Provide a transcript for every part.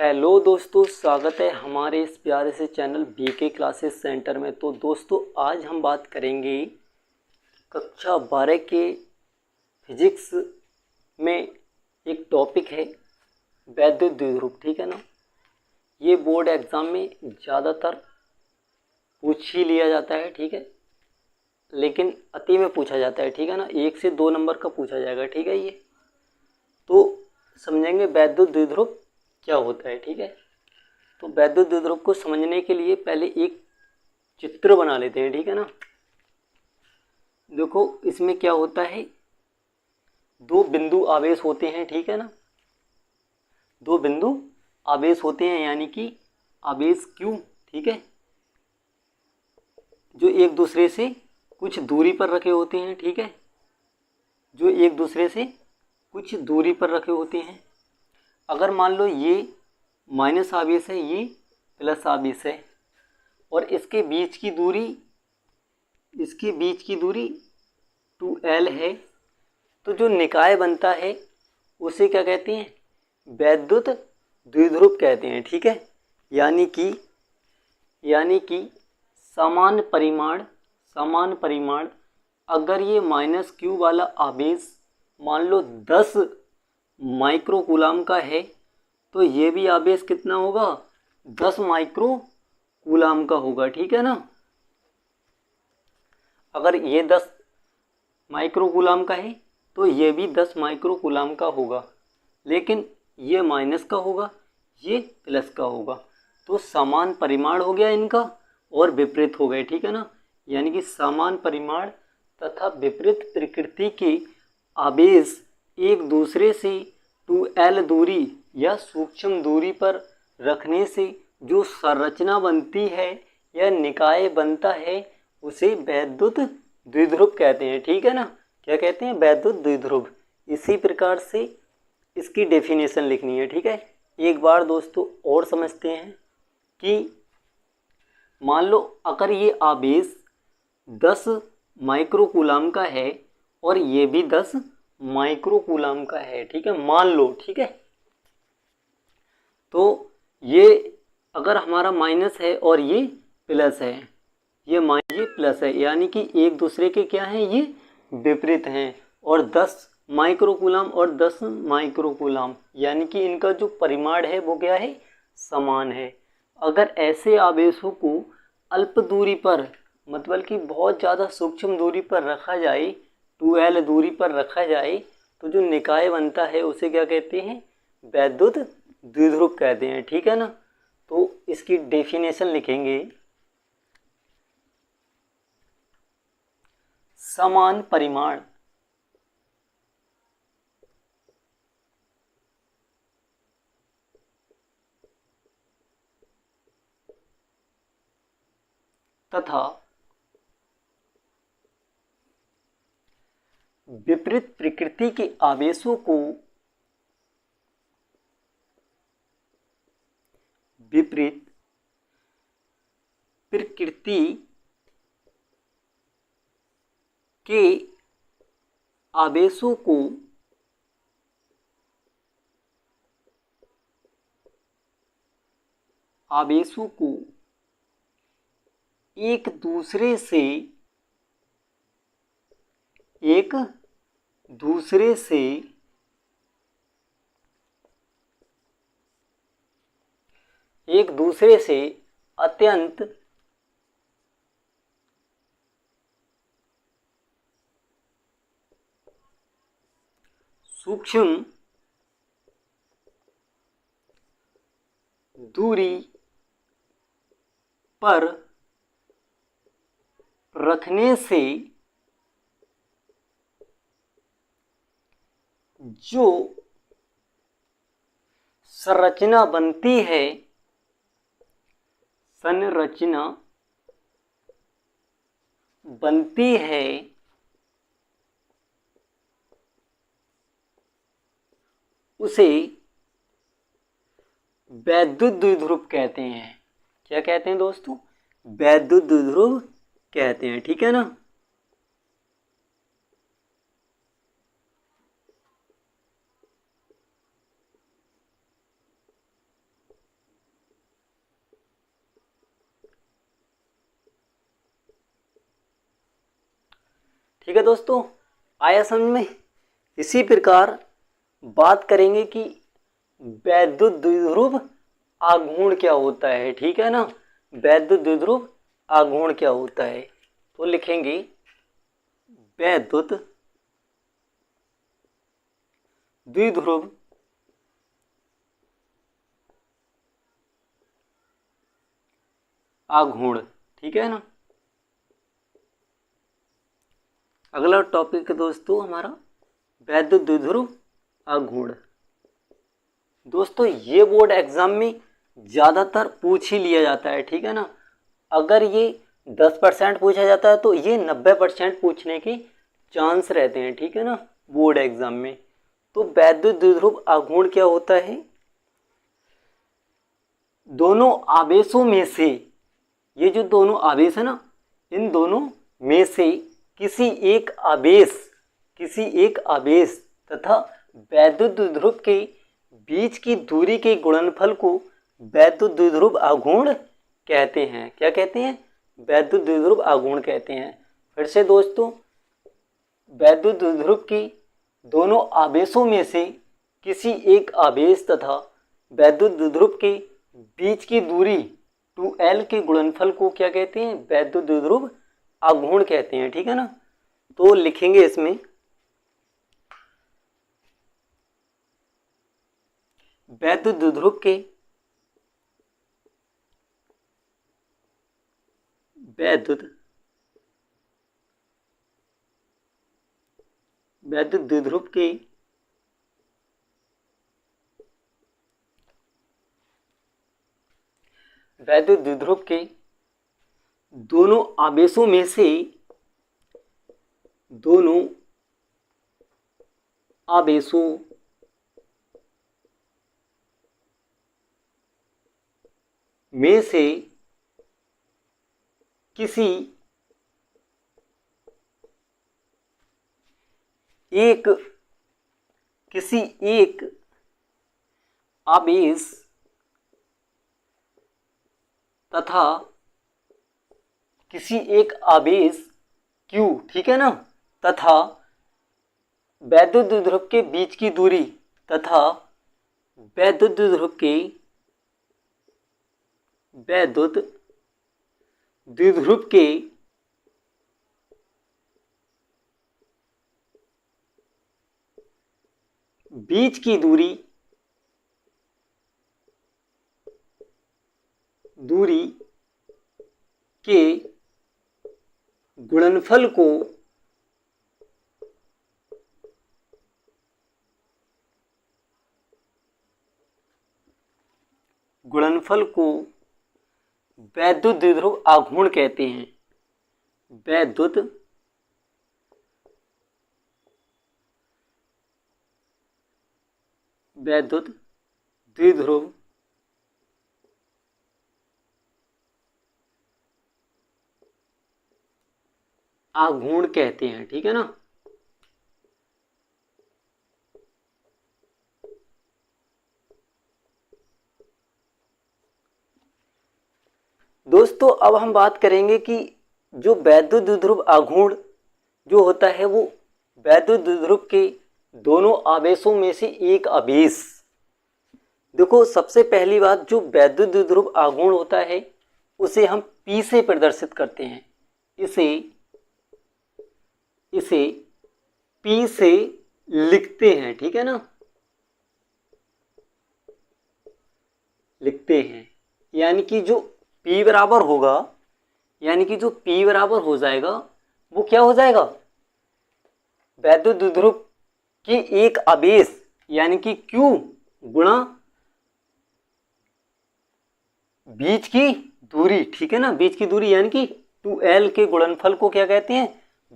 Hello दोस्तों, स्वागत है हमारे इस प्यारे से चैनल बीके क्लासेस सेंटर में। तो दोस्तों, आज हम बात करेंगे कक्षा 12 के फिजिक्स में एक टॉपिक है वैद्युत द्विध्रुव। ठीक है ना। ये बोर्ड एग्ज़ाम में ज़्यादातर पूछ ही लिया जाता है। ठीक है, लेकिन अति में पूछा जाता है। ठीक है ना, 1 से 2 नंबर का पूछा जाएगा। ठीक है, ये तो समझेंगे वैद्युत द्विध्रुव क्या होता है। ठीक है, तो वैद्युत द्विध्रुव को समझने के लिए पहले एक चित्र बना लेते हैं। ठीक है ना। देखो, इसमें क्या होता है, दो बिंदु आवेश होते हैं। ठीक है ना, दो बिंदु आवेश होते हैं, यानी कि आवेश Q, ठीक है, जो एक दूसरे से कुछ दूरी पर रखे होते हैं। ठीक है, जो एक दूसरे से कुछ दूरी पर रखे होते हैं। अगर मान लो ये माइनस आवेश है, ये प्लस आवेश है, और इसके बीच की दूरी 2L है, तो जो निकाय बनता है उसे क्या कहते हैं, वैद्युत द्विध्रुव कहते हैं। ठीक है, यानी कि समान परिमाण अगर ये -Q वाला आवेश मान लो 10 माइक्रोकूलाम का है, तो ये भी आवेश कितना होगा, 10 माइक्रोकूलाम का होगा। ठीक है ना। अगर ये 10 माइक्रोकूलाम का है तो ये भी 10 माइक्रोकूलाम का होगा, लेकिन ये माइनस का होगा, ये प्लस का होगा। तो समान परिमाण हो गया इनका और विपरीत हो गए। ठीक है ना, यानी कि समान परिमाण तथा विपरीत प्रकृति के आवेश एक दूसरे से 2L दूरी या सूक्ष्म दूरी पर रखने से जो संरचना बनती है या निकाय बनता है उसे वैद्युत द्विध्रुव कहते हैं। ठीक है ना, क्या कहते हैं, वैद्युत द्विध्रुव। इसी प्रकार से इसकी डेफिनेशन लिखनी है। ठीक है, एक बार दोस्तों और समझते हैं कि मान लो अगर ये आवेश 10 माइक्रोकूलाम का है और ये भी 10 माइक्रोकूलाम का है। ठीक है, मान लो। ठीक है, तो ये अगर हमारा माइनस है और ये प्लस है, ये प्लस है, यानी कि एक दूसरे के क्या हैं, ये विपरीत हैं, और 10 माइक्रोकूलाम और 10 माइक्रोकूलाम, यानी कि इनका जो परिमाण है वो क्या है, समान है। अगर ऐसे आवेशों को अल्प दूरी पर, मतलब कि बहुत ज़्यादा सूक्ष्म दूरी पर रखा जाए, 2L दूरी पर रखा जाए, तो जो निकाय बनता है उसे क्या कहते हैं, वैद्युत द्विध्रुव कहते हैं। ठीक है ना, तो इसकी डेफिनेशन लिखेंगे, समान परिमाण तथा विपरीत प्रकृति के आवेशों को विपरीत प्रकृति के आवेशों को एक दूसरे से अत्यंत सूक्ष्म दूरी पर रखने से जो संरचना बनती है, उसे वैद्युत द्विध्रुव कहते हैं। क्या कहते हैं दोस्तों, वैद्युत द्विध्रुव कहते हैं। ठीक है ना। ठीक है दोस्तों, आया समझ में। इसी प्रकार बात करेंगे कि वैद्युत द्विध्रुव आघूर्ण क्या होता है। ठीक है ना, वैद्युत द्विध्रुव आघूर्ण क्या होता है। तो लिखेंगे वैद्युत द्विध्रुव आघूर्ण। ठीक है ना, अगला टॉपिक है दोस्तों हमारा वैद्युत द्विध्रुव आघूर्ण। दोस्तों ये बोर्ड एग्जाम में ज़्यादातर पूछ ही लिया जाता है। ठीक है ना, अगर ये 10% पूछा जाता है तो ये 90% पूछने के चांस रहते हैं। ठीक है ना, बोर्ड एग्जाम में। तो वैद्युत द्विध्रुव आघूर्ण क्या होता है, दोनों आवेशों में से, ये जो दोनों आवेश है ना, इन दोनों में से किसी एक आवेश तथा वैद्युत द्विध्रुव के बीच की दूरी के गुणनफल को वैद्युत द्विध्रुव आघूर्ण कहते हैं। क्या कहते हैं, वैद्युत द्विध्रुव आघूर्ण कहते हैं। फिर से दोस्तों, वैद्युत द्विध्रुव की दोनों आवेशों में से किसी एक आवेश तथा वैद्युत द्विध्रुव के बीच की दूरी 2L के गुणनफल को क्या कहते हैं, वैद्युत द्विध्रुव आघूर्ण कहते हैं। ठीक है ना, तो लिखेंगे इसमें वैद्युत द्विध्रुव के वैद्युत द्विध्रुव के वैद्युत द्विध्रुव के दोनों आवेशों में से किसी एक आवेश तथा किसी एक आवेश Q, ठीक है ना, तथा वैद्युत द्विध्रुव के बीच की दूरी तथा वैद्युत द्विध्रुव के बीच की दूरी के गुणनफल को वैद्युत द्विध्रुव आघूर्ण कहते हैं। वैद्युत द्विध्रुव आघूर्ण कहते हैं। ठीक है ना, दोस्तों अब हम बात करेंगे कि जो वैद्युत द्विध्रुव आघूर्ण जो होता है वो वैद्युत द्विध्रुव के दोनों आवेशों में से एक आवेश। देखो सबसे पहली बात, जो वैद्युत द्विध्रुव आघूर्ण होता है उसे हम P से प्रदर्शित करते हैं। इसे P से लिखते हैं। ठीक है ना, लिखते हैं, यानी कि जो P बराबर होगा, यानी कि जो P बराबर हो जाएगा वो क्या हो जाएगा, वैद्युत द्विध्रुव के एक आवेश यानी कि Q गुणा बीच की दूरी। ठीक है ना, बीच की दूरी यानी कि 2L के गुणनफल को क्या कहते हैं,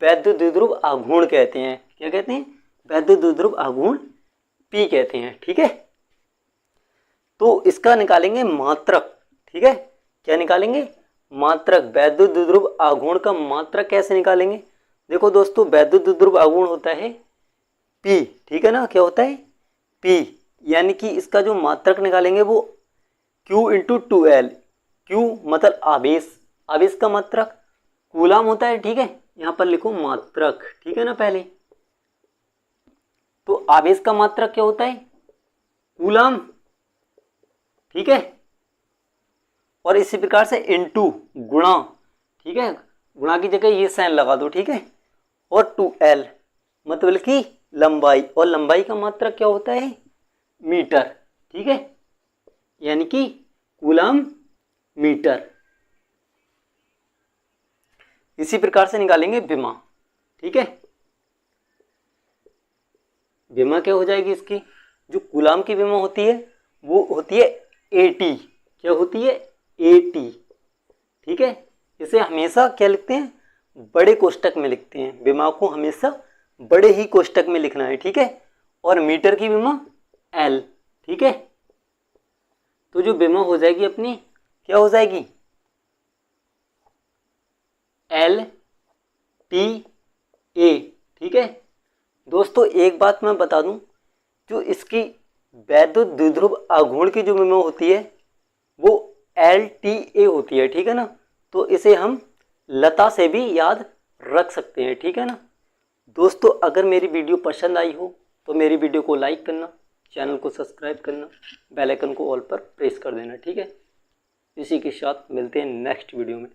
वैद्युत द्विध्रुव आघूर्ण कहते हैं। क्या कहते हैं, वैद्युत द्विध्रुव आघूर्ण P कहते हैं। ठीक है, तो इसका निकालेंगे मात्रक। ठीक है, क्या निकालेंगे, मात्रक। वैद्युत द्विध्रुव आघूर्ण का मात्रक कैसे निकालेंगे, देखो दोस्तों वैद्युत द्विध्रुव आघूर्ण होता है P। ठीक है ना, क्या होता है P, यानी कि इसका जो मात्रक निकालेंगे वो Q × 2L। Q मतलब आवेश, आवेश का मात्रक कूलाम होता है। ठीक है, यहाँ पर लिखो मात्रक, ठीक है ना। पहले तो आवेश का मात्रक क्या होता है, कूलम, ठीक है। और इसी प्रकार से इनटू गुणा, ठीक है, गुणा की जगह ये साइन लगा दो, ठीक है। और 2L मतलब कि लंबाई, और लंबाई का मात्रक क्या होता है, मीटर, ठीक है, यानी कि कूलम मीटर। इसी प्रकार से निकालेंगे विमा, ठीक है। विमा क्या हो जाएगी इसकी, जो कूलम की विमा होती है वो होती है AT, क्या होती है, AT, ठीक है। इसे हमेशा क्या लिखते हैं, बड़े कोष्टक में लिखते हैं, विमा को हमेशा बड़े ही कोष्टक में लिखना है, ठीक है। और मीटर की विमा L, ठीक है। तो जो विमा हो जाएगी अपनी क्या हो जाएगी, LTA, ठीक है। दोस्तों एक बात मैं बता दूं, जो इसकी वैद्युत द्विध्रुव आघूर्ण की जो विमा होती है वो LTA होती है, ठीक है ना। तो इसे हम लता से भी याद रख सकते हैं, ठीक है ना। दोस्तों अगर मेरी वीडियो पसंद आई हो तो मेरी वीडियो को लाइक करना, चैनल को सब्सक्राइब करना, बेल आइकन को ऑल पर प्रेस कर देना, ठीक है। इसी के साथ मिलते हैं नेक्स्ट वीडियो में।